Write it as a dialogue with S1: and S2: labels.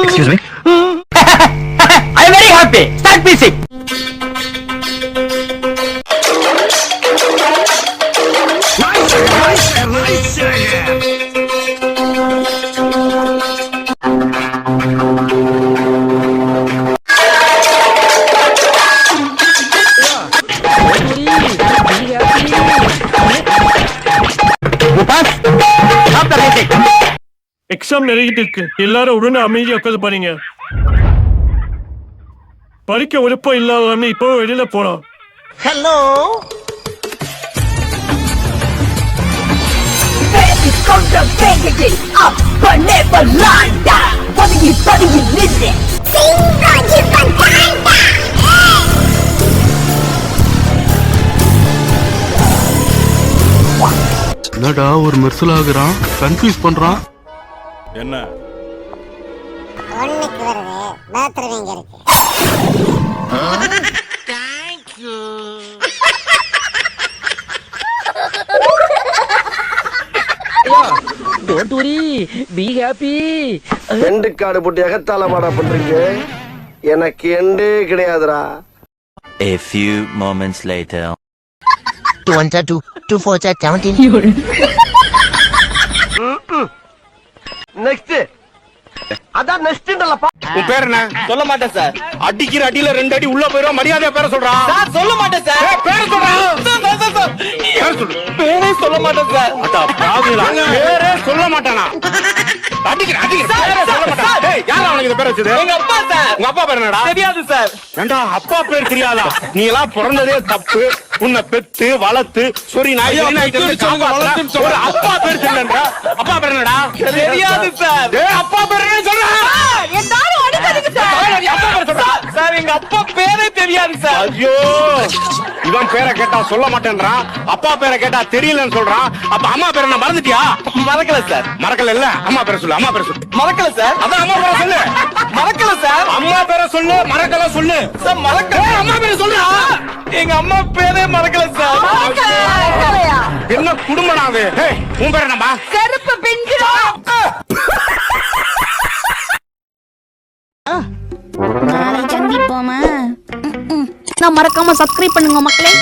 S1: Excuse me. I am very happy. Start music.
S2: Exam நெருங்கிட்டு இருக்கு. எல்லாரும் உடனே அமைதியா உட்காந்து பாருங்க. படிக்க விருப்பம் இல்லாம இப்போ வெளியில போலாம்.
S3: ஹலோ
S4: என்னடா ஒரு மெர்சல் ஆகுறான், கன்ஃபியூஸ் பண்றான்.
S5: என்ன
S6: ஒண்ணுக்கு வருது பாத்ரூம் எங்க இருக்கு?
S3: Don't worry, be happy.
S7: End காடு போட்டு எகத்தால மாடா பண்றீங்க. எனக்கு எண்டே கிடையாதுடா.
S8: A few moments later.
S3: 2 1 2 2 4 17.
S7: Next அதான் நெக்ஸ்ட்ன்றலப்பா.
S5: உன் பேர் என்ன?
S1: சொல்ல மாட்டேன் சார்.
S5: அடிக்கிற அடியில 2 அடி உள்ள போயிரும். மரியாதையா பேரை சொல்றா.
S1: சார் சொல்ல மாட்டேன் சார்.
S5: பேரை சொல்றா. பேரை சொல்லு.
S1: பேரே சொல்ல மாட்டேன் சார்.
S5: அடா பாவிகளா, பேரே சொல்ல மாட்டானா? அடிக்கிற பேரே சொல்ல மாட்டான். டேய், யாரா அவனுக்கு இந்த பேரை வச்சது?
S1: எங்க அப்பா சார்.
S5: உங்க அப்பா பேர் என்னடா?
S1: தெரியாது சார்.
S5: ஏண்டா அப்பா பேர் தெரியாதா? நீ எல்லாம் பிறந்ததே தப்பு. உன்னை பெத்து வளர்த்து சொரி நாய் ஒரு அப்பா பேர் சொல்லா. அப்பா பேர் என்னடா?
S1: தெரியாது சார்.
S5: டேய், அப்பா பேர் என்ன சொல்ற?
S1: எல்லாரும் அடிக்காதீங்க சார்.
S5: அப்பா பேர் சொல்றா.
S1: சார் எங்க அப்பா பேரே தெரியாது சார்.
S5: ஐயோ, இவன் பேரை கேட்டா சொல்ல மாட்டேன்றான், அப்பா பேரை கேட்டா தெரியலன்னு சொல்றான். அப்ப அம்மா பேரை நான் மறந்துட்டியா?
S1: மறக்கல சார்.
S5: மறக்கல இல்ல? அம்மா பேரை சொல்லு. அம்மா பேரை சொல்லு.
S1: மறக்கல சார்.
S5: அதான் அம்மா பேரை சொல்லு.
S1: மறக்கல சார்.
S5: அம்மா பேரை சொல்லு. மறக்கல சொல்லு.
S1: சார் மறக்கல.
S5: அம்மா பேரை சொல்றா.
S1: எங்க அம்மா பேரே மறக்கல சார்.
S5: என்ன குடும்பம் அது? உன் பேர் என்னப்பா?
S6: செருப்பு பிஞ்சிரும்.
S9: நாளை சந்திப்போமா. நான் மறக்காம சப்ஸ்கிரைப் பண்ணுங்க மக்களே.